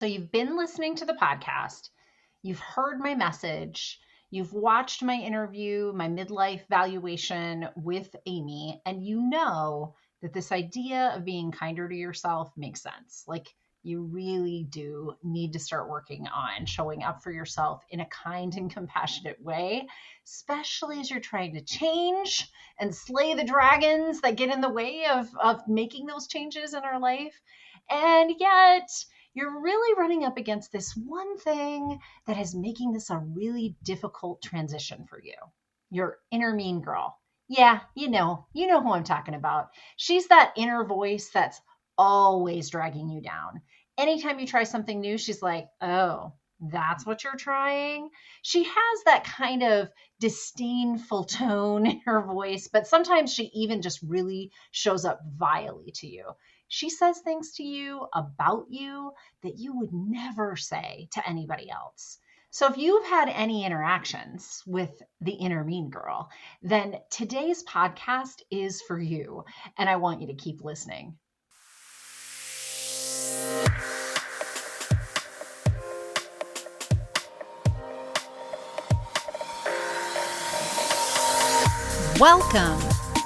So you've been listening to the podcast, you've heard my message, you've watched my interview, my midlife valuation with Amy, and you know that this idea of being kinder to yourself makes sense. Like you really do need to start working on showing up for yourself in a kind and compassionate way, especially as you're trying to change and slay the dragons that get in the way of making those changes in our life. And yet, you're really running up against this one thing that is making this a really difficult transition for you. Your inner mean girl. Yeah, you know who I'm talking about. She's that inner voice that's always dragging you down. Anytime you try something new, she's like, "Oh, that's what you're trying." She has that kind of disdainful tone in her voice, but sometimes she even just really shows up vilely to you. She says things to you about you that you would never say to anybody else. So, if you've had any interactions with the inner mean girl, then today's podcast is for you. And I want you to keep listening. Welcome.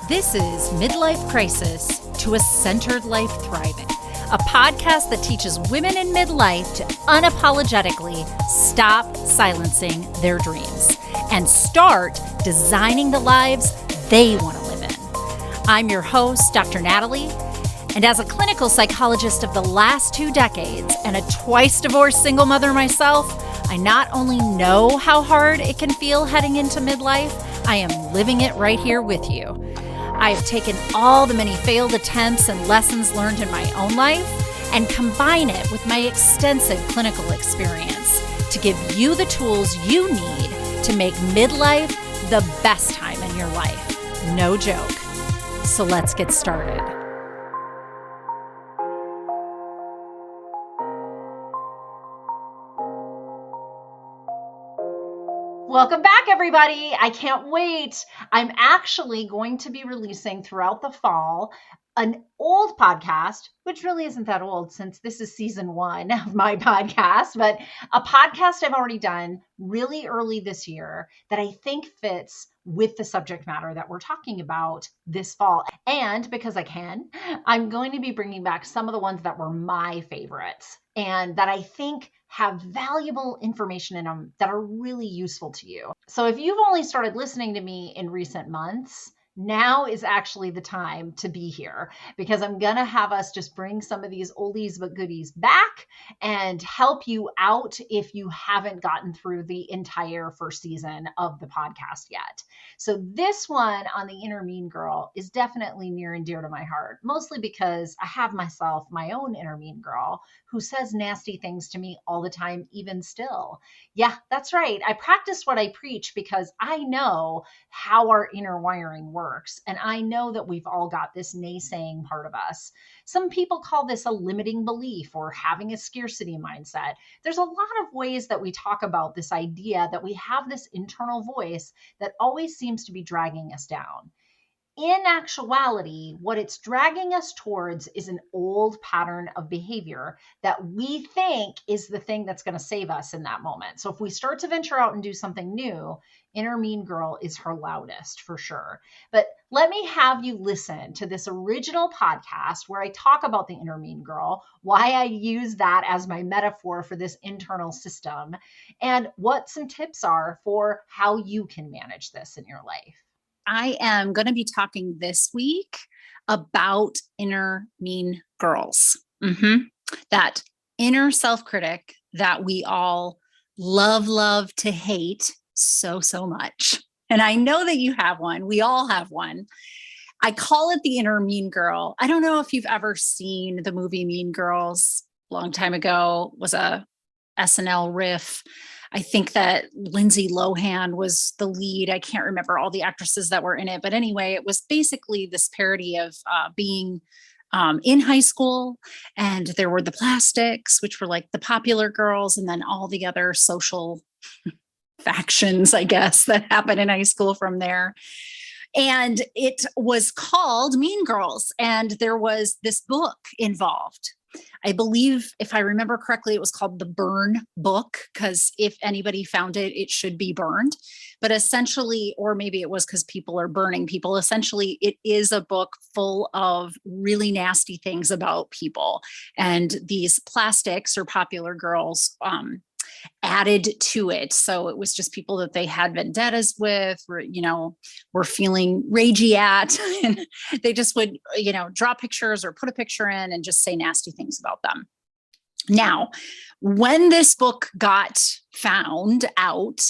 This is Midlife Crisis to a Centered Life Thriving, a podcast that teaches women in midlife to unapologetically stop silencing their dreams and start designing the lives they want to live in. I'm your host, Dr. Natalie, and as a clinical psychologist of the last 2 decades and a twice divorced single mother myself, I not only know how hard it can feel heading into midlife, I am living it right here with you. I have taken all the many failed attempts and lessons learned in my own life and combine it with my extensive clinical experience to give you the tools you need to make midlife the best time in your life. No joke. So let's get started. Welcome back, everybody. I can't wait. I'm actually going to be releasing throughout the fall an old podcast, which really isn't that old since this is season 1 of my podcast, but a podcast I've already done really early this year that I think fits with the subject matter that we're talking about this fall. And because I can, I'm going to be bringing back some of the ones that were my favorites and that I think have valuable information in them that are really useful to you. So if you've only started listening to me in recent months, now is actually the time to be here because I'm going to have us just bring some of these oldies but goodies back and help you out if you haven't gotten through the entire first season of the podcast yet. So this one on the inner mean girl is definitely near and dear to my heart, mostly because I have myself my own inner mean girl who says nasty things to me all the time, even still. Yeah, that's right. I practice what I preach because I know how our inner wiring works. And I know that we've all got this naysaying part of us. Some people call this a limiting belief or having a scarcity mindset. There's a lot of ways that we talk about this idea that we have this internal voice that always seems to be dragging us down. In actuality, what it's dragging us towards is an old pattern of behavior that we think is the thing that's going to save us in that moment. So if we start to venture out and do something new, inner mean girl is her loudest for sure. But let me have you listen to this original podcast where I talk about the inner mean girl, why I use that as my metaphor for this internal system, and what some tips are for how you can manage this in your life. I am going to be talking this week about inner mean girls. That inner self-critic that we all love to hate so much. And I know that you have one. We all have one. I call it the inner mean girl. I don't know if you've ever seen the movie Mean Girls. A long time ago, was a SNL riff. I think that Lindsay Lohan was the lead. I can't remember all the actresses that were in it. But anyway, it was basically this parody of being in high school. And there were the plastics, which were like the popular girls, and then all the other social factions, I guess, that happened in high school from there. And it was called Mean Girls. And there was this book involved. I believe, if I remember correctly, it was called the Burn Book, because if anybody found it, it should be burned. But essentially, or maybe it was because people are burning people, essentially, it is a book full of really nasty things about people. And these plastics or popular girls added to it. So it was just people that they had vendettas with, were feeling ragey at, and they just would, draw pictures or put a picture in and just say nasty things about them. Now, when this book got found out,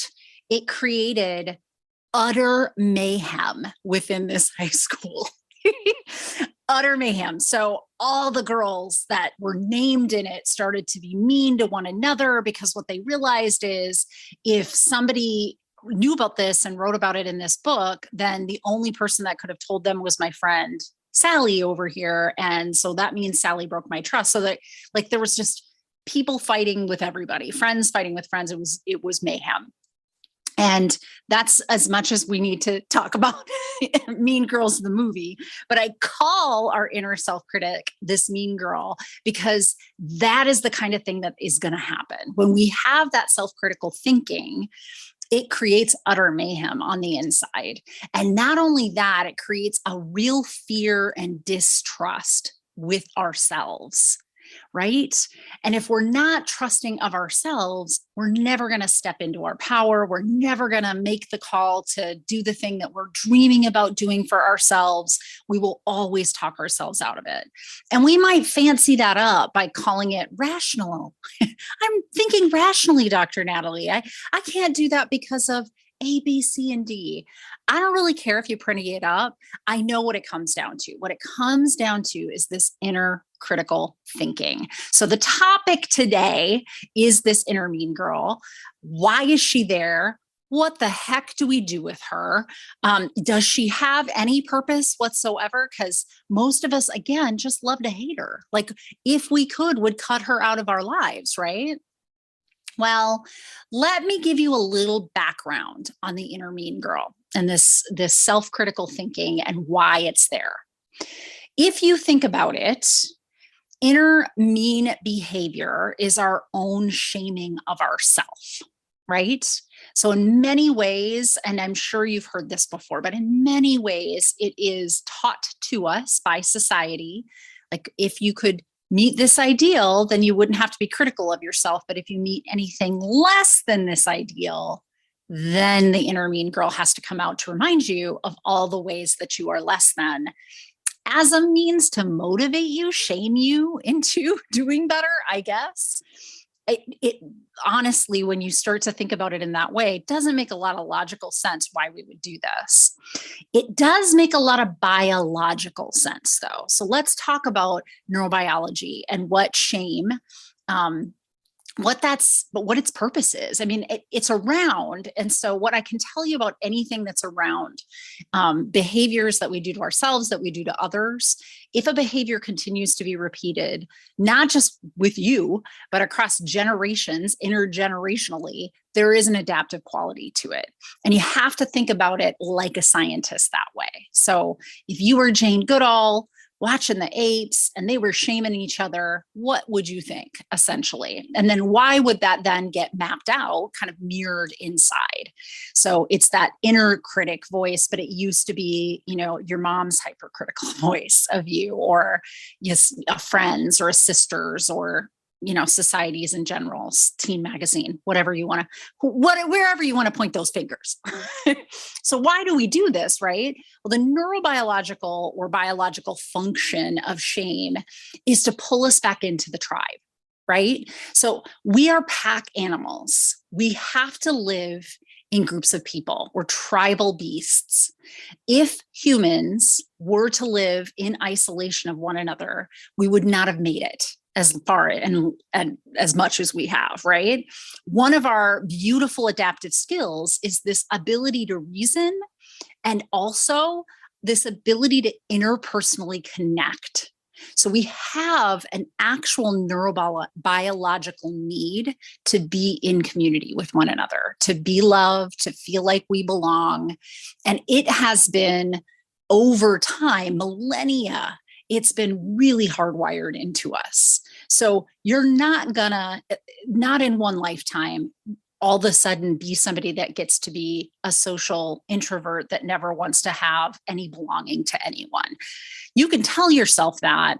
it created utter mayhem within this high school. Utter mayhem. So all the girls that were named in it started to be mean to one another, because what they realized is, if somebody knew about this and wrote about it in this book, then the only person that could have told them was my friend Sally over here. And so that means Sally broke my trust. So that, like, there was just people fighting with everybody, friends fighting with friends. It was mayhem. And that's as much as we need to talk about Mean Girls, the movie. But I call our inner self-critic this mean girl, because that is the kind of thing that is going to happen. When we have that self-critical thinking, it creates utter mayhem on the inside. And not only that, it creates a real fear and distrust with ourselves. Right? And if we're not trusting of ourselves, we're never going to step into our power. We're never going to make the call to do the thing that we're dreaming about doing for ourselves. We will always talk ourselves out of it. And we might fancy that up by calling it rational. I'm thinking rationally, Dr. Natalie. I can't do that because of A, B, C, and D. I don't really care if you print it up. I know what it comes down to. What it comes down to is this inner critical thinking. So the topic today is this inner mean girl. Why is she there? What the heck do we do with her? Does she have any purpose whatsoever? Because most of us, again, just love to hate her. Like, if we could, would cut her out of our lives, right? Well, let me give you a little background on the inner mean girl and this self-critical thinking and why it's there. If you think about it, inner mean behavior is our own shaming of ourselves, right? So in many ways, and I'm sure you've heard this before, but in many ways, it is taught to us by society. Like, if you could meet this ideal, then you wouldn't have to be critical of yourself. But if you meet anything less than this ideal, then the inner mean girl has to come out to remind you of all the ways that you are less than, as a means to motivate you, shame you into doing better, I guess. It honestly, when you start to think about it in that way, it doesn't make a lot of logical sense why we would do this. It does make a lot of biological sense, though. So let's talk about neurobiology and what shame, what its purpose is. I mean, it's around. And so what I can tell you about anything that's around behaviors that we do to ourselves, that we do to others, if a behavior continues to be repeated, not just with you, but across generations, intergenerationally, there is an adaptive quality to it. And you have to think about it like a scientist that way. So if you were Jane Goodall watching the apes and they were shaming each other, what would you think, essentially? And then why would that then get mapped out, kind of mirrored inside? So it's that inner critic voice, but it used to be, your mom's hypercritical voice of you, or yes, a friend's or a sister's, or societies in general, teen magazine, whatever you want to, wherever you want to point those fingers. So why do we do this, right? Well, the neurobiological or biological function of shame is to pull us back into the tribe, right? So we are pack animals. We have to live in groups of people. We're tribal beasts. If humans were to live in isolation of one another, we would not have made it as far and as much as we have, right? One of our beautiful adaptive skills is this ability to reason, and also this ability to interpersonally connect. So we have an actual neurobiological need to be in community with one another, to be loved, to feel like we belong. And it has been, over time, millennia, it's been really hardwired into us. So you're not in one lifetime, all of a sudden be somebody that gets to be a social introvert that never wants to have any belonging to anyone. You can tell yourself that.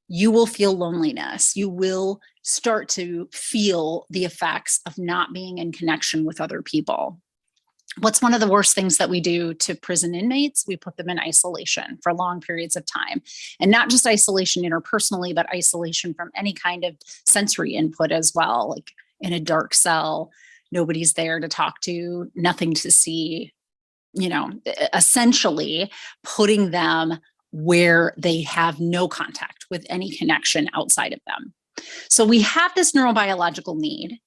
You will feel loneliness. You will start to feel the effects of not being in connection with other people. What's one of the worst things that we do to prison inmates? We put them in isolation for long periods of time. And not just isolation interpersonally, but isolation from any kind of sensory input as well, like in a dark cell, nobody's there to talk to, nothing to see, essentially putting them where they have no contact with any connection outside of them. So we have this neurobiological need.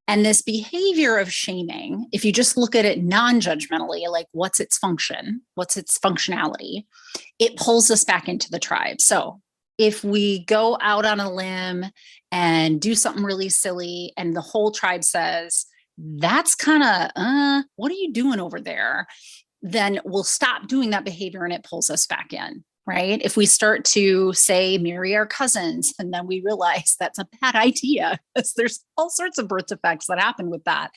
And this behavior of shaming, if you just look at it non-judgmentally, like what's its function, what's its functionality, it pulls us back into the tribe. So if we go out on a limb and do something really silly and the whole tribe says, that's kind of, what are you doing over there? Then we'll stop doing that behavior and it pulls us back in. Right? If we start to say, marry our cousins, and then we realize that's a bad idea, because there's all sorts of birth defects that happen with that,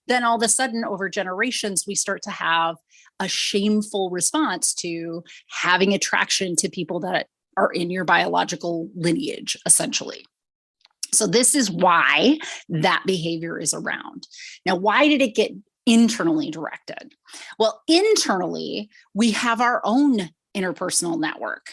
then all of a sudden over generations, we start to have a shameful response to having attraction to people that are in your biological lineage, essentially. So this is why that behavior is around. Now, why did it get internally directed? Well, internally, we have our own interpersonal network.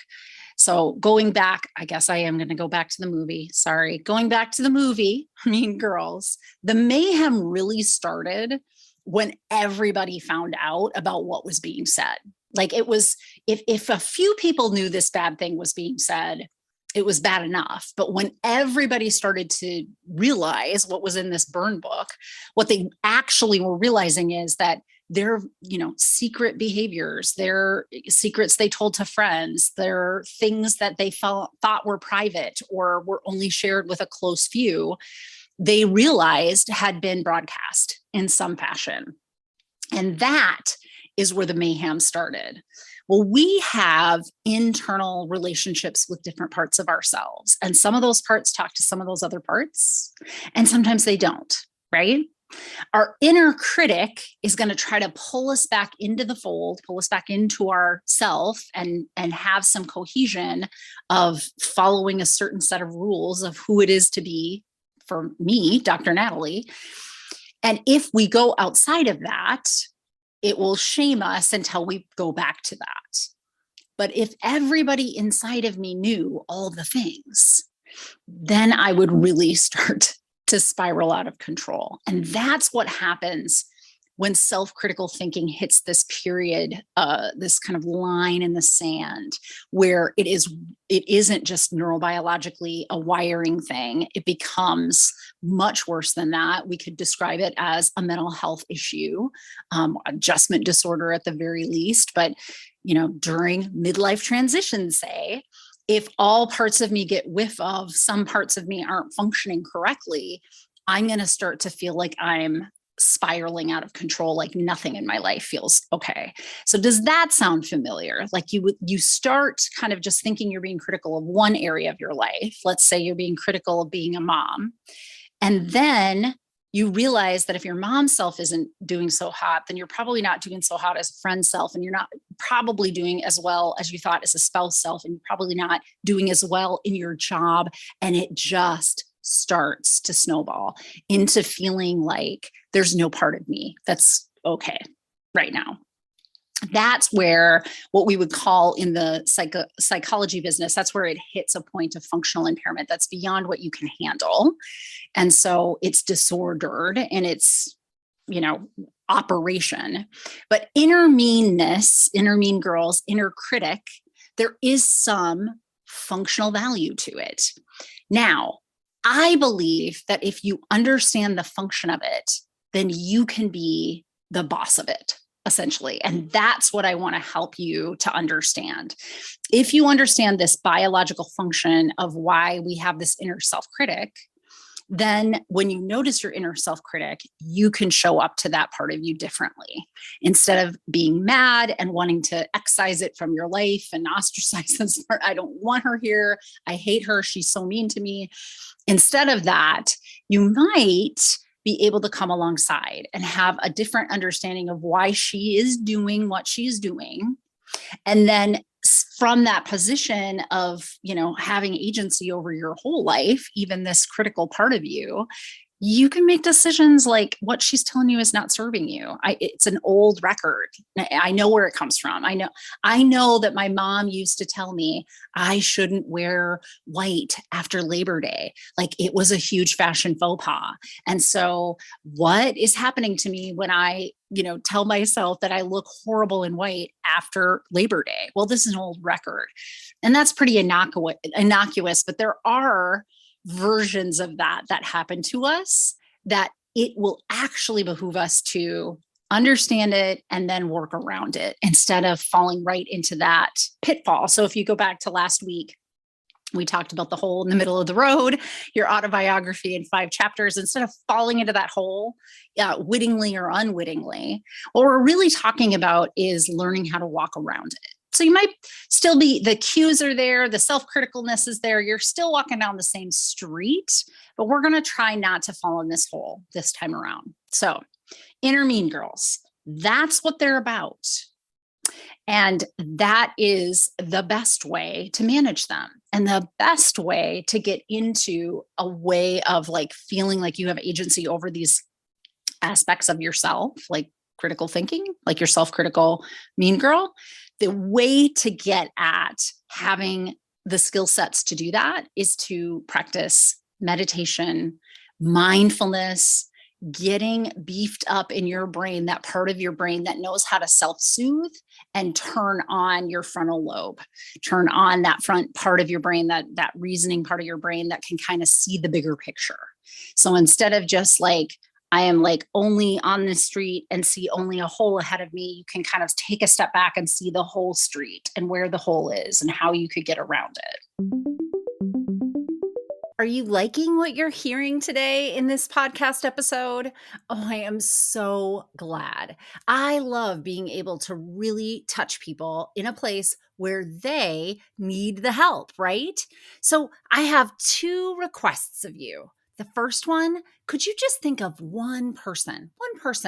So going back, I guess I am going to go back to the movie. Sorry. Going back to the movie, Mean Girls, the mayhem really started when everybody found out about what was being said. Like it was, if a few people knew this bad thing was being said, it was bad enough. But when everybody started to realize what was in this burn book, what they actually were realizing is that their, secret behaviors, their secrets they told to friends, their things that they thought were private or were only shared with a close few, they realized had been broadcast in some fashion. And that is where the mayhem started. Well, we have internal relationships with different parts of ourselves, and some of those parts talk to some of those other parts, and sometimes they don't, right? Our inner critic is going to try to pull us back into the fold, pull us back into our self, and have some cohesion of following a certain set of rules of who it is to be, for me, Dr. Natalie. And if we go outside of that, it will shame us until we go back to that. But if everybody inside of me knew all the things, then I would really start to spiral out of control. And that's what happens when self-critical thinking hits this period, this kind of line in the sand, where it isn't just neurobiologically a wiring thing. It becomes much worse than that. We could describe it as a mental health issue, adjustment disorder at the very least. But, during midlife transition, say, if all parts of me get whiff of some parts of me aren't functioning correctly, I'm going to start to feel like I'm spiraling out of control, like nothing in my life feels okay. So does that sound familiar? Like you start kind of just thinking you're being critical of one area of your life. Let's say you're being critical of being a mom. And then you realize that if your mom self isn't doing so hot, then you're probably not doing so hot as a friend self. And you're not probably doing as well as you thought as a spouse self. And you're probably not doing as well in your job. And it just starts to snowball into feeling like there's no part of me that's okay right now. That's where what we would call in the psychology business, that's where it hits a point of functional impairment that's beyond what you can handle. And so it's disordered and it's, operation. But inner meanness, inner mean girls, inner critic, there is some functional value to it. Now, I believe that if you understand the function of it, then you can be the boss of it, essentially. And that's what I want to help you to understand. If you understand this biological function of why we have this inner self-critic, then when you notice your inner self-critic, you can show up to that part of you differently. Instead of being mad and wanting to excise it from your life and ostracize this part, I don't want her here, I hate her, she's so mean to me. Instead of that, you might be able to come alongside and have a different understanding of why she is doing what she's doing. And then from that position of, having agency over your whole life, even this critical part of you, you can make decisions like what she's telling you is not serving you. It's an old record. I know where it comes from. I know that my mom used to tell me I shouldn't wear white after Labor Day. Like it was a huge fashion faux pas. And so what is happening to me when I, tell myself that I look horrible in white after Labor Day? Well, this is an old record. And that's pretty innocuous, but there are versions of that happen to us that it will actually behoove us to understand it and then work around it instead of falling right into that pitfall. So if you go back to last week, we talked about the hole in the middle of the road, your autobiography in 5 chapters. Instead of falling into that hole, wittingly or unwittingly, what we're really talking about is learning how to walk around it. So you might still be, the cues are there, the self-criticalness is there, you're still walking down the same street, but we're going to try not to fall in this hole this time around. So inner mean girls, that's what they're about. And that is the best way to manage them. And the best way to get into a way of like feeling like you have agency over these aspects of yourself, like critical thinking, like your self-critical mean girl. The way to get at having the skill sets to do that is to practice meditation, mindfulness, getting beefed up in your brain, that part of your brain that knows how to self-soothe and turn on your frontal lobe, turn on that front part of your brain, that reasoning part of your brain that can kind of see the bigger picture. So instead of just like, I am like only on the street and see only a hole ahead of me, you can kind of take a step back and see the whole street and where the hole is and how you could get around it. Are you liking what you're hearing today in this podcast episode? Oh, I am so glad. I love being able to really touch people in a place where they need the help, right? So I have 2 requests of you. The first one, could you just think of one person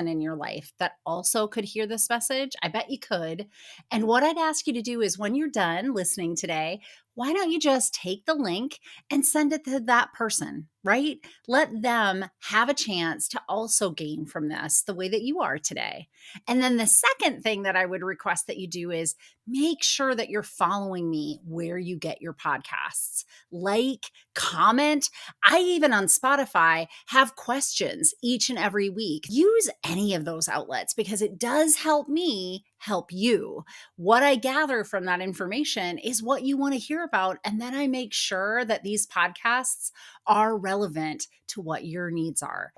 in your life that also could hear this message? I bet you could. And what I'd ask you to do is when you're done listening today, why don't you just take the link and send it to that person, right? Let them have a chance to also gain from this the way that you are today. And then the second thing that I would request that you do is make sure that you're following me where you get your podcasts. Like, comment. I even on Spotify have questions each and every week. Use any of those outlets because it does help me help you. What I gather from that information is what you want to hear about. And then I make sure that these podcasts are relevant to what your needs are.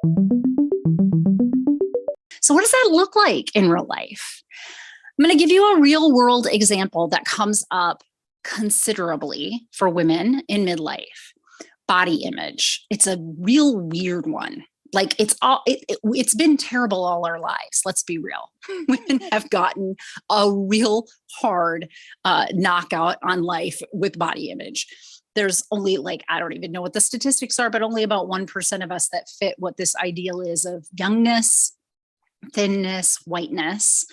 So what does that look like in real life? I'm going to give you a real world example that comes up considerably for women in midlife. Body image. It's a real weird one. Like it's been terrible all our lives. Let's be real. Women have gotten a real hard knockout on life with body image. There's only I don't even know what the statistics are, but only about 1% of us that fit what this ideal is of youngness, thinness, whiteness,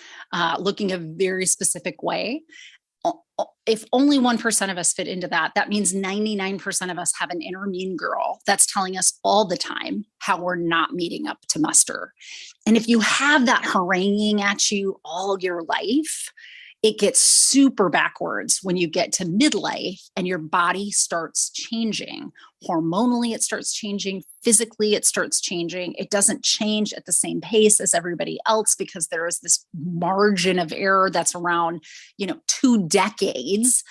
looking a very specific way. If only 1% of us fit into that, that means 99% of us have an inner mean girl that's telling us all the time how we're not meeting up to muster. And if you have that haranguing at you all your life, it gets super backwards when you get to midlife and your body starts changing. Hormonally, it starts changing. Physically, it starts changing. It doesn't change at the same pace as everybody else because there is this margin of error that's around, 2 decades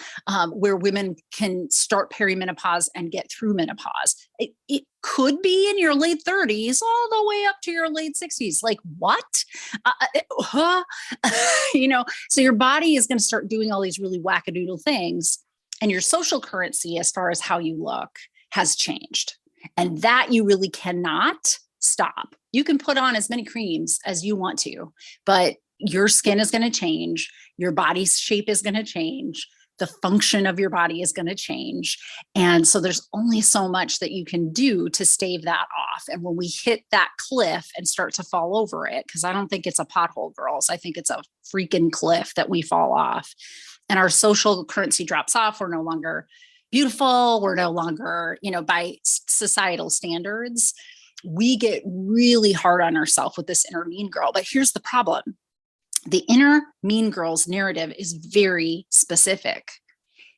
where women can start perimenopause and get through menopause. It could be in your late 30s all the way up to your late 60s. Like what? So your body is going to start doing all these really wackadoodle things, and your social currency as far as how you look has changed. And that you really cannot stop. You can put on as many creams as you want to, but your skin is going to change. Your body's shape is going to change. The function of your body is going to change. And so there's only so much that you can do to stave that off. And when we hit that cliff and start to fall over it, because I don't think it's a pothole, girls, I think it's a freaking cliff that we fall off, and our social currency drops off. We're no longer beautiful. We're no longer, by societal standards, we get really hard on ourselves with this inner mean girl. But here's the problem. The inner mean girl's narrative is very specific.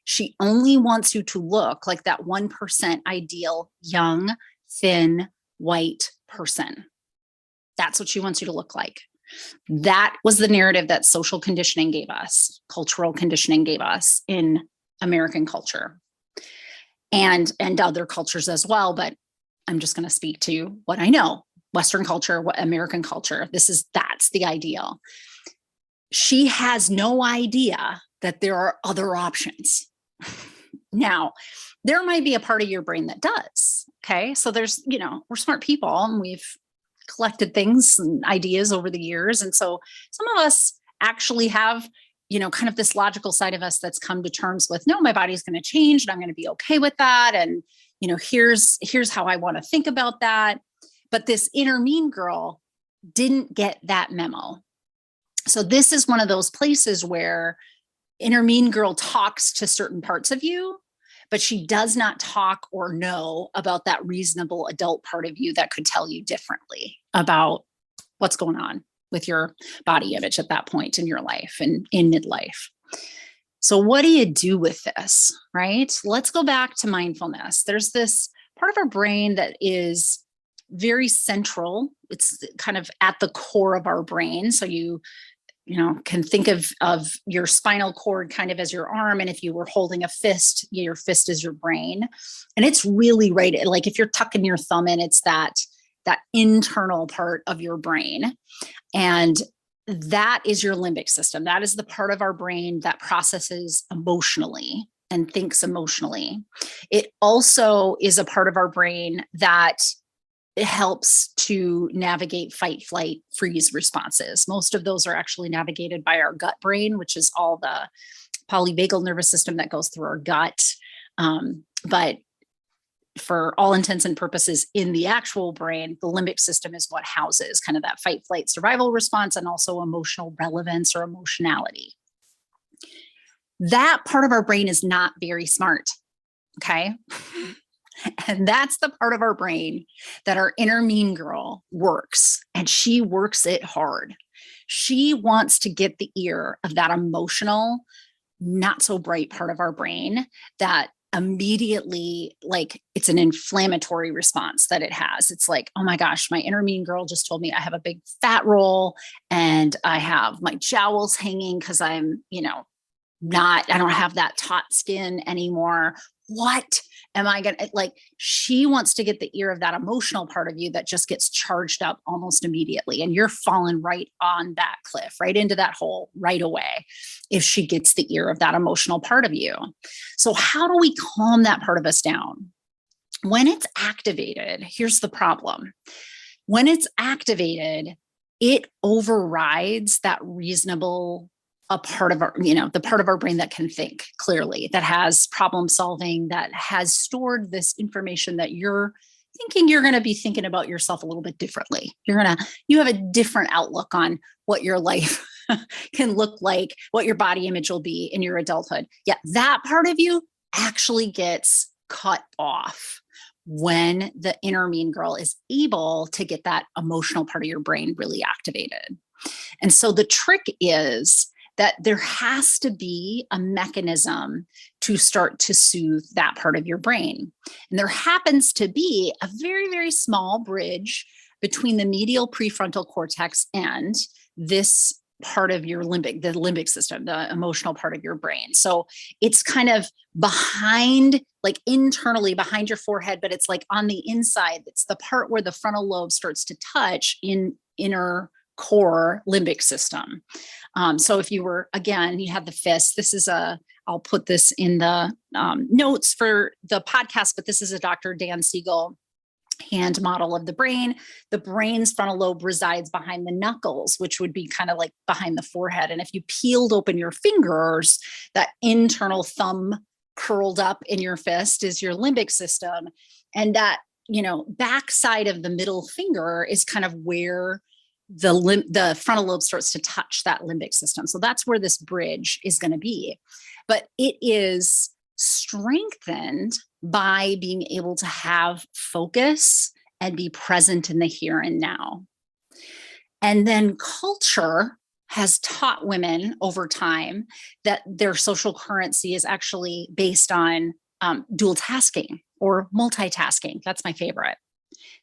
She only wants you to look like that 1% ideal, young, thin, white person. That's what she wants you to look like. That was the narrative that social conditioning gave us, cultural conditioning gave us in American culture and other cultures as well. But I'm just going to speak to what I know. Western culture, what American culture, that's the ideal. She has no idea that there are other options. Now, there might be a part of your brain that does. Okay. So there's, we're smart people and we've collected things and ideas over the years. And so some of us actually have, kind of this logical side of us that's come to terms with, no, my body's going to change and I'm going to be okay with that. And, here's how I want to think about that. But this inner mean girl didn't get that memo. So this is one of those places where inner mean girl talks to certain parts of you, but she does not talk or know about that reasonable adult part of you that could tell you differently about what's going on with your body image at that point in your life and in midlife. So what do you do with this, right? Let's go back to mindfulness. There's this part of our brain that is very central. It's kind of at the core of our brain. So you can think of your spinal cord kind of as your arm. And if you were holding a fist, your fist is your brain. And it's really right. Like if you're tucking your thumb in, it's that internal part of your brain. And that is your limbic system. That is the part of our brain that processes emotionally and thinks emotionally. It also is a part of our brain that it helps to navigate fight, flight, freeze responses. Most of those are actually navigated by our gut brain, which is all the polyvagal nervous system that goes through our gut. But for all intents and purposes in the actual brain, the limbic system is what houses kind of that fight, flight, survival response and also emotional relevance or emotionality. That part of our brain is not very smart. Okay. And that's the part of our brain that our inner mean girl works, and she works it hard. She wants to get the ear of that emotional, not so bright part of our brain that immediately, like, it's an inflammatory response that it has. It's like, oh my gosh, my inner mean girl just told me I have a big fat roll and I have my jowls hanging because I'm, I don't have that taut skin anymore. What am I going to like? She wants to get the ear of that emotional part of you that just gets charged up almost immediately. And you're falling right on that cliff, right into that hole right away if she gets the ear of that emotional part of you. So how do we calm that part of us down? When it's activated, here's the problem. When it's activated, it overrides that reasonable a part of our, the part of our brain that can think clearly, that has problem solving, that has stored this information that you're thinking you're going to be thinking about yourself a little bit differently. You have a different outlook on what your life can look like, what your body image will be in your adulthood. Yeah, that part of you actually gets cut off when the inner mean girl is able to get that emotional part of your brain really activated. And so the trick is that there has to be a mechanism to start to soothe that part of your brain. And there happens to be a very, very small bridge between the medial prefrontal cortex and this part of your the limbic system, the emotional part of your brain. So it's kind of behind, like internally behind your forehead, but it's like on the inside. It's the part where the frontal lobe starts to touch in inner core limbic system. So if you were, again, you had the fist, I'll put this in the notes for the podcast, but this is a Dr. Dan Siegel hand model of the brain. The brain's frontal lobe resides behind the knuckles, which would be kind of like behind the forehead. And if you peeled open your fingers, that internal thumb curled up in your fist is your limbic system. And that, backside of the middle finger is kind of where the frontal lobe starts to touch that limbic system. So that's where this bridge is going to be. But it is strengthened by being able to have focus and be present in the here and now. And then culture has taught women over time that their social currency is actually based on dual tasking or multitasking. That's my favorite.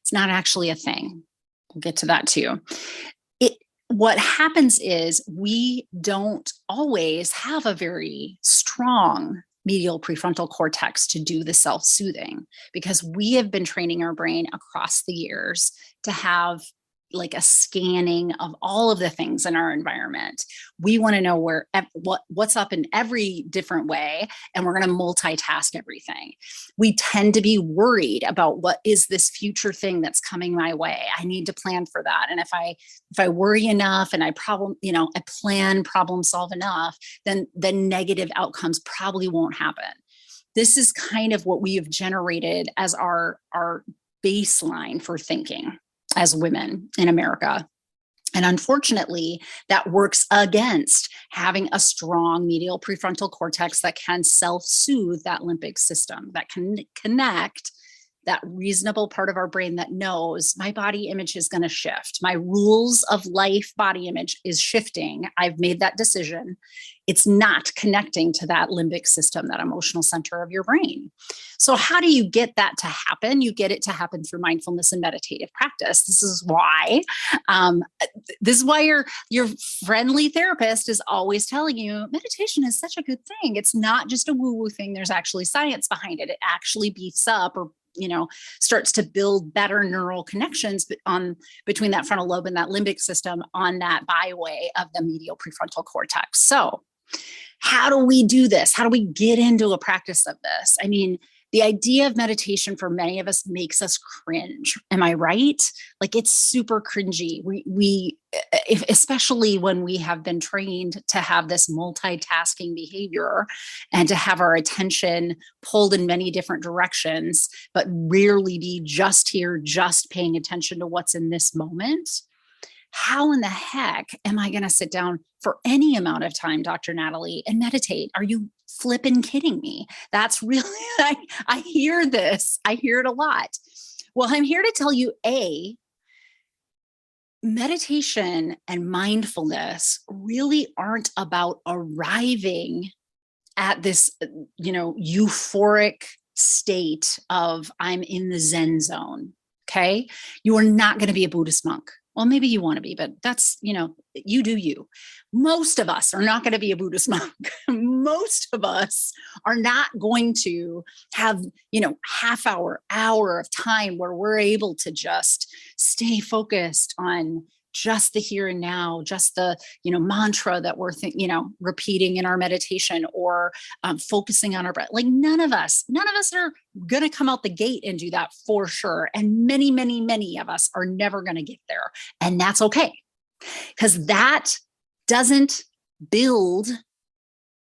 It's not actually a thing. We'll get to that too. What happens is we don't always have a very strong medial prefrontal cortex to do the self-soothing, because we have been training our brain across the years to have like a scanning of all of the things in our environment. We want to know what's up in every different way, and we're going to multitask everything. We tend to be worried about what is this future thing that's coming my way. I need to plan for that. And if I worry enough and I plan problem solve enough, then the negative outcomes probably won't happen. This is kind of what we have generated as our baseline for thinking as women in America. And unfortunately, that works against having a strong medial prefrontal cortex that can self-soothe that limbic system, that can connect that reasonable part of our brain that knows my body image is going to shift. My rules of life body image is shifting. I've made that decision. It's not connecting to that limbic system, that emotional center of your brain. So how do you get that to happen? You get it to happen through mindfulness and meditative practice. This is why your friendly therapist is always telling you meditation is such a good thing. It's not just a woo-woo thing. There's actually science behind it. It actually beefs up or starts to build better neural connections between that frontal lobe and that limbic system on that byway of the medial prefrontal cortex. So how do we do this? How do we get into a practice of this? I mean, the idea of meditation for many of us makes us cringe. Am I right? Like, it's super cringy. Especially when we have been trained to have this multitasking behavior and to have our attention pulled in many different directions, but rarely be just here, just paying attention to what's in this moment. How in the heck am I going to sit down for any amount of time, Dr. Natalie, and meditate? Are you flipping kidding me? That's really, I hear this. I hear it a lot. Well, I'm here to tell you, meditation and mindfulness really aren't about arriving at this, euphoric state of I'm in the Zen zone. Okay. You are not going to be a Buddhist monk. Well, maybe you want to be, but that's, you do you. Most of us are not going to be a Buddhist monk. Most of us are not going to have, hour of time where we're able to just stay focused on just the here and now, just the, mantra that we're, repeating in our meditation or focusing on our breath. Like none of us are going to come out the gate and do that for sure. And many, many, many of us are never going to get there. And that's okay, because that doesn't build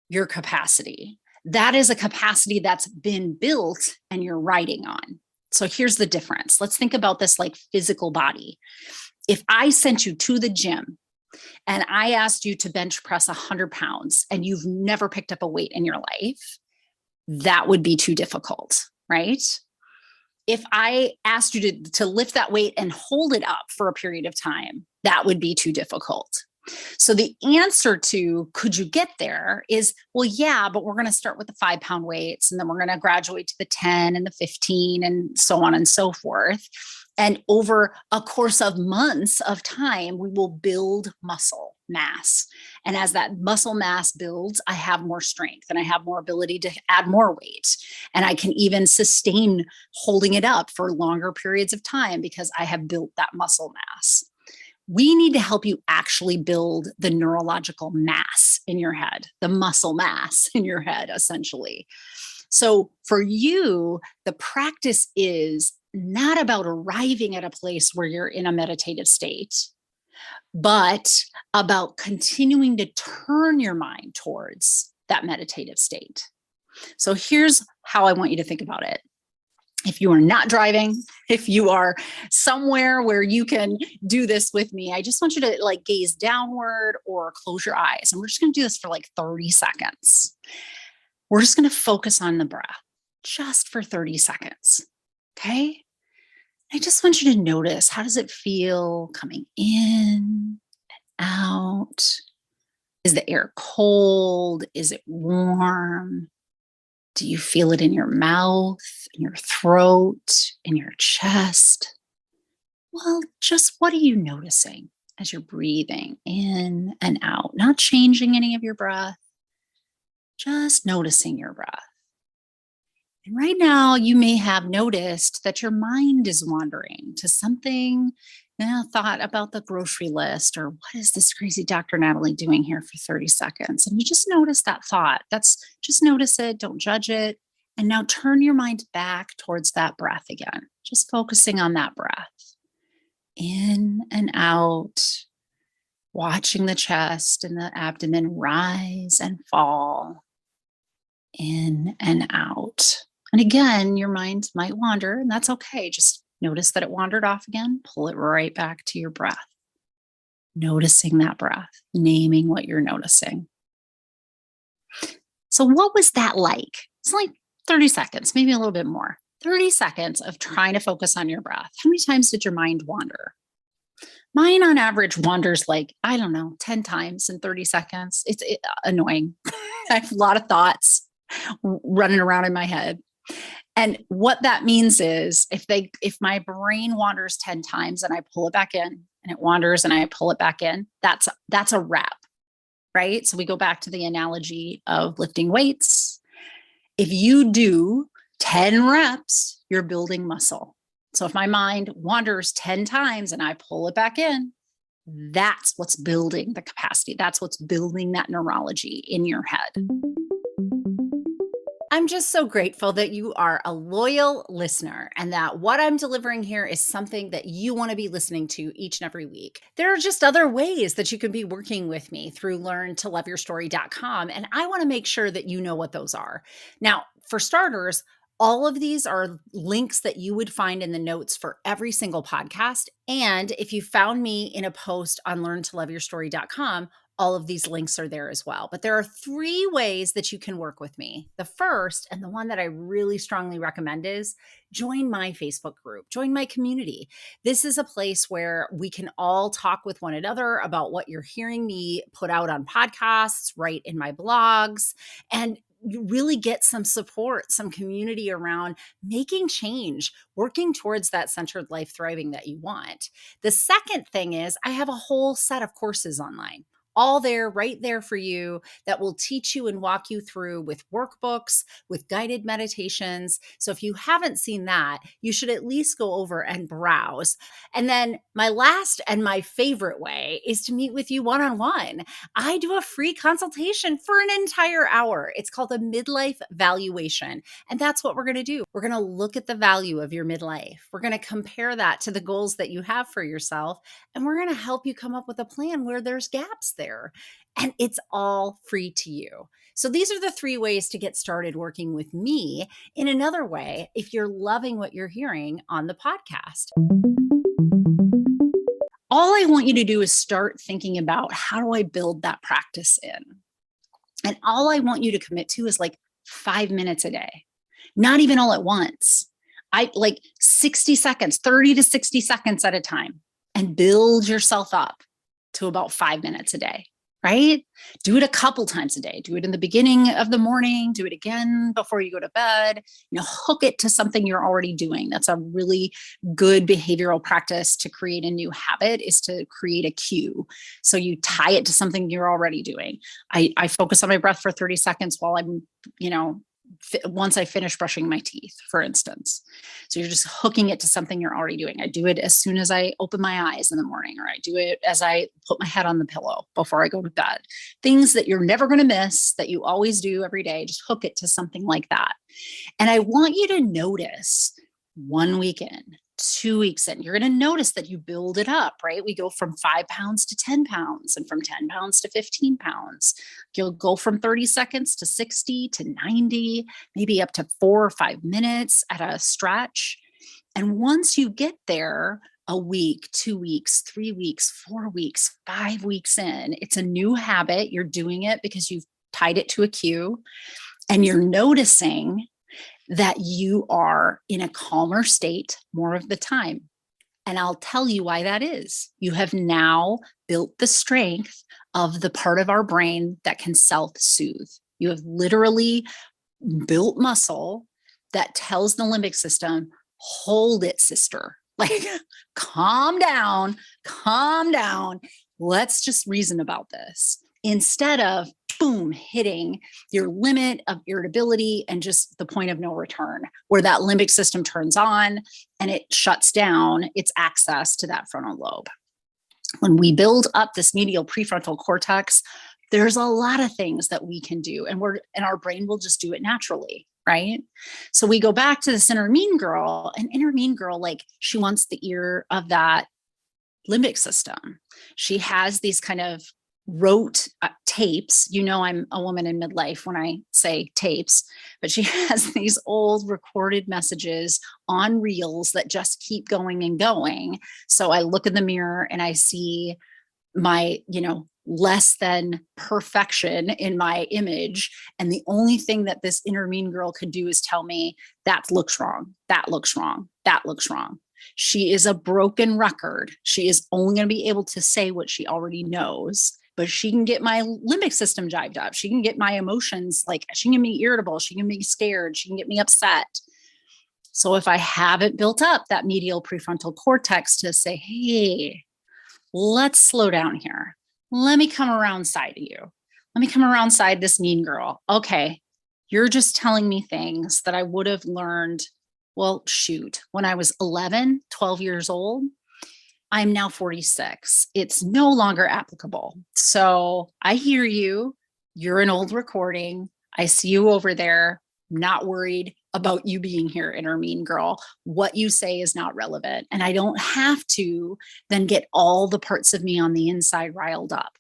your capacity. That is a capacity that's been built and you're riding on. So here's the difference. Let's think about this like physical body. If I sent you to the gym and I asked you to bench press 100 pounds and you've never picked up a weight in your life, that would be too difficult, right? If I asked you to lift that weight and hold it up for a period of time, that would be too difficult. So the answer to could you get there is, well, yeah, but we're going to start with the 5-pound weights and then we're going to graduate to the 10 and the 15 and so on and so forth. And over a course of months of time, we will build muscle mass. And as that muscle mass builds, I have more strength and I have more ability to add more weight. And I can even sustain holding it up for longer periods of time because I have built that muscle mass. We need to help you actually build the neurological mass in your head, the muscle mass in your head, essentially. So for you, the practice is not about arriving at a place where you're in a meditative state, but about continuing to turn your mind towards that meditative state. So here's how I want you to think about it. If you are not driving, if you are somewhere where you can do this with me, I just want you to like gaze downward or close your eyes. And we're just going to do this for like 30 seconds. We're just going to focus on the breath just for 30 seconds. Okay. I just want you to notice, how does it feel coming in, out? Is the air cold? Is it warm? Do you feel it in your mouth, in your throat, in your chest? Well, just what are you noticing as you're breathing in and out? Not changing any of your breath, just noticing your breath. And right now, you may have noticed that your mind is wandering to something, thought about the grocery list, or what is this crazy Dr. Natalie doing here for 30 seconds? And you just notice that thought. Just notice it, don't judge it. And now turn your mind back towards that breath again, just focusing on that breath. In and out, watching the chest and the abdomen rise and fall. In and out. And again, your mind might wander, and that's okay. Just notice that it wandered off again. Pull it right back to your breath. Noticing that breath, naming what you're noticing. So what was that like? It's like 30 seconds, maybe a little bit more. 30 seconds of trying to focus on your breath. How many times did your mind wander? Mine on average wanders like, 10 times in 30 seconds. It's annoying. I have a lot of thoughts running around in my head. And what that means is if my brain wanders 10 times and I pull it back in, and it wanders and I pull it back in, that's a wrap, right? So we go back to the analogy of lifting weights. If you do 10 reps, you're building muscle. So if my mind wanders 10 times and I pull it back in, that's what's building the capacity. That's what's building that neurology in your head. I'm just so grateful that you are a loyal listener and that what I'm delivering here is something that you want to be listening to each and every week. There are just other ways that you can be working with me through learntoloveyourstory.com, and I want to make sure that you know what those are. Now, for starters, all of these are links that you would find in the notes for every single podcast. And if you found me in a post on learntoloveyourstory.com, all of these links are there as well. But there are 3 ways that you can work with me. The first, and the one that I really strongly recommend, is join my Facebook group, join my community. This is a place where we can all talk with one another about what you're hearing me put out on podcasts, write in my blogs, and you really get some support, some community around making change, working towards that centered life thriving that you want. The second thing is I have a whole set of courses online, all there, right there for you, that will teach you and walk you through with workbooks, with guided meditations. So if you haven't seen that, you should at least go over and browse. And then my last and my favorite way is to meet with you one-on-one. I do a free consultation for an entire hour. It's called a midlife valuation. And that's what we're going to do. We're going to look at the value of your midlife. We're going to compare that to the goals that you have for yourself. And we're going to help you come up with a plan where there's gaps there. And it's all free to you. So these are the 3 ways to get started working with me in another way if you're loving what you're hearing on the podcast. All I want you to do is start thinking about, how do I build that practice in? And all I want you to commit to is like 5 minutes a day, not even all at once. I like 60 seconds, 30 to 60 seconds at a time, and build yourself up to about 5 minutes a day, right? Do it a couple times a day. Do it in the beginning of the morning. Do it again before you go to bed. Hook it to something you're already doing. That's a really good behavioral practice to create a new habit, is to create a cue. So you tie it to something you're already doing. I focus on my breath for 30 seconds while I'm, once I finish brushing my teeth, for instance. So you're just hooking it to something you're already doing. I do it as soon as I open my eyes in the morning, or I do it as I put my head on the pillow before I go to bed. Things that you're never going to miss, that you always do every day, just hook it to something like that. And I want you to notice 1 week in, 2 weeks in, you're going to notice that you build it up, right? We go from 5 pounds to 10 pounds and from 10 pounds to 15 pounds. You'll go from 30 seconds to 60 to 90, maybe up to 4 or 5 minutes at a stretch. And once you get there, a week, 2 weeks, 3 weeks, 4 weeks, 5 weeks in, it's a new habit. You're doing it because you've tied it to a cue, and you're noticing that you are in a calmer state more of the time. And I'll tell you why that is. You have now built the strength of the part of our brain that can self-soothe. You have literally built muscle that tells the limbic system, hold it, sister. Like, calm down, calm down. Let's just reason about this. Instead of boom, hitting your limit of irritability and just the point of no return, where that limbic system turns on and it shuts down its access to that frontal lobe. When we build up this medial prefrontal cortex, there's a lot of things that we can do, and our brain will just do it naturally, right? So we go back to this inner mean girl, and inner mean girl, like, she wants the ear of that limbic system. She has these kind of rote tapes. You know, I'm a woman in midlife when I say tapes, but she has these old recorded messages on reels that just keep going and going. So I look in the mirror and I see my, less than perfection in my image. And the only thing that this inner mean girl could do is tell me that looks wrong, that looks wrong, that looks wrong. She is a broken record. She is only going to be able to say what she already knows, but she can get my limbic system jived up. She can get my emotions, like, she can get me irritable. She can get me scared. She can get me upset. So if I haven't built up that medial prefrontal cortex to say, hey, let's slow down here. Let me come around side of you. Let me come around side this mean girl. Okay, you're just telling me things that I would have learned, well, shoot, when I was 11, 12 years old. I'm now 46. It's no longer applicable. So I hear you. You're an old recording. I see you over there. I'm not worried about you being here, inner mean girl. What you say is not relevant. And I don't have to then get all the parts of me on the inside riled up,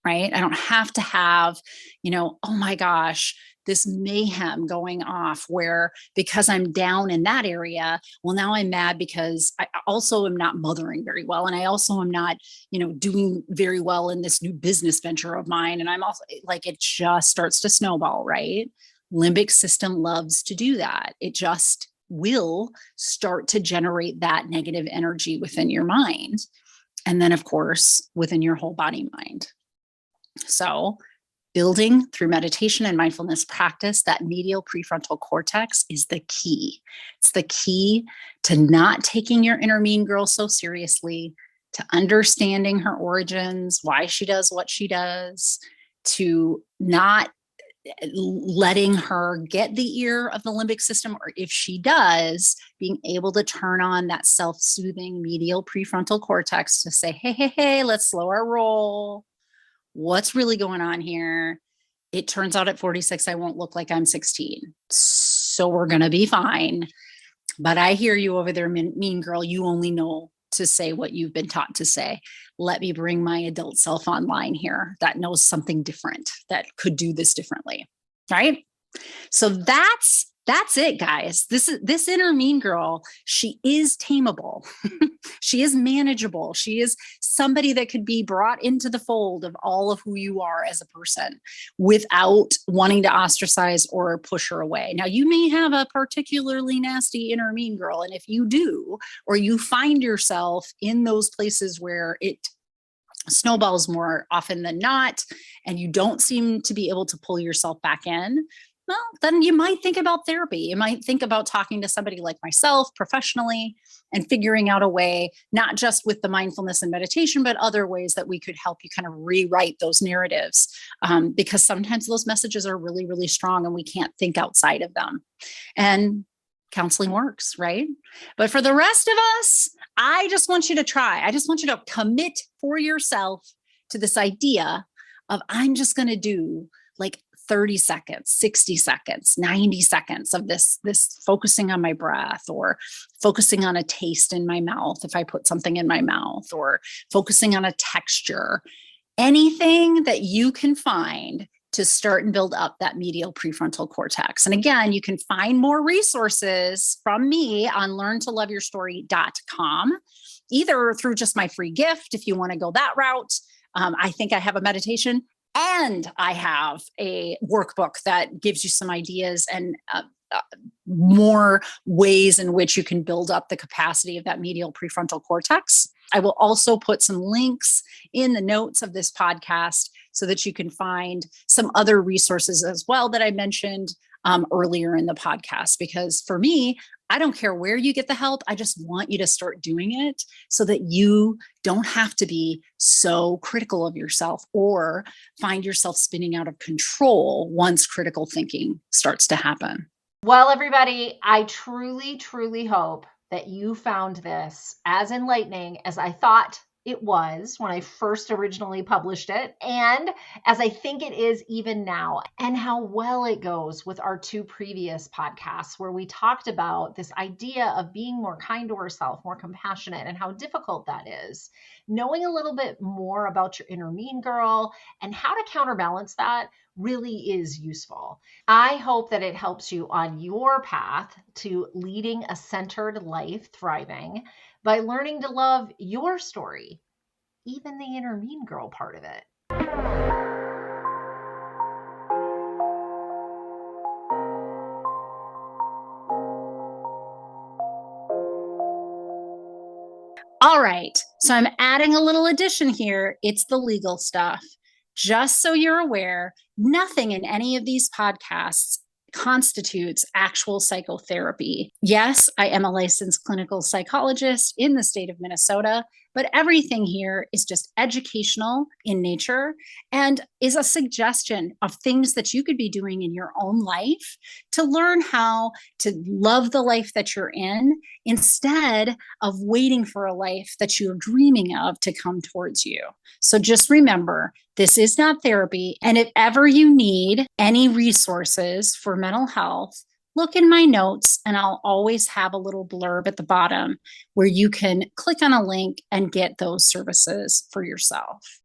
right? I don't have to have, oh my gosh, this mayhem going off where, because I'm down in that area, well, now I'm mad because I also am not mothering very well. And I also am not, doing very well in this new business venture of mine. And I'm also like, it just starts to snowball, right? Limbic system loves to do that. It just will start to generate that negative energy within your mind. And then, of course, within your whole body mind. So building through meditation and mindfulness practice, that medial prefrontal cortex is the key. It's the key to not taking your inner mean girl so seriously, to understanding her origins, why she does what she does, to not letting her get the ear of the limbic system, or if she does, being able to turn on that self-soothing medial prefrontal cortex to say, hey, let's slow our roll. What's really going on here? It turns out at 46, I won't look like I'm 16. So we're going to be fine. But I hear you over there, mean girl. You only know to say what you've been taught to say. Let me bring my adult self online here that knows something different, that could do this differently. Right? So that's it, guys. This inner mean girl, she is tameable. She is manageable. She is somebody that could be brought into the fold of all of who you are as a person without wanting to ostracize or push her away. Now, you may have a particularly nasty inner mean girl. And if you do, or you find yourself in those places where it snowballs more often than not, and you don't seem to be able to pull yourself back in, well, then you might think about therapy. You might think about talking to somebody like myself professionally and figuring out a way, not just with the mindfulness and meditation, but other ways that we could help you kind of rewrite those narratives. Because sometimes those messages are really, really strong and we can't think outside of them. And counseling works, right? But for the rest of us, I just want you to try. I just want you to commit for yourself to this idea of, I'm just going to do like 30 seconds, 60 seconds, 90 seconds of this focusing on my breath, or focusing on a taste in my mouth if I put something in my mouth, or focusing on a texture. Anything that you can find to start and build up that medial prefrontal cortex. And again, you can find more resources from me on learntoloveyourstory.com, either through just my free gift if you want to go that route. I think I have a meditation, and I have a workbook that gives you some ideas and more ways in which you can build up the capacity of that medial prefrontal cortex. I will also put some links in the notes of this podcast so that you can find some other resources as well that I mentioned earlier in the podcast. Because for me, I don't care where you get the help. I just want you to start doing it so that you don't have to be so critical of yourself or find yourself spinning out of control once critical thinking starts to happen. Well, everybody, I truly, truly hope that you found this as enlightening as I thought it was when I first originally published it, and as I think it is even now, and how well it goes with our two previous podcasts where we talked about this idea of being more kind to ourselves, more compassionate, and how difficult that is. Knowing a little bit more about your inner mean girl and how to counterbalance that really is useful. I hope that it helps you on your path to leading a centered life, thriving, by learning to love your story, even the inner mean girl part of it. All right, so I'm adding a little addition here. It's the legal stuff. Just so you're aware, nothing in any of these podcasts constitutes actual psychotherapy. Yes, I am a licensed clinical psychologist in the state of Minnesota, but everything here is just educational in nature and is a suggestion of things that you could be doing in your own life to learn how to love the life that you're in instead of waiting for a life that you're dreaming of to come towards you. So just remember, this is not therapy. And if ever you need any resources for mental health, look in my notes and I'll always have a little blurb at the bottom where you can click on a link and get those services for yourself.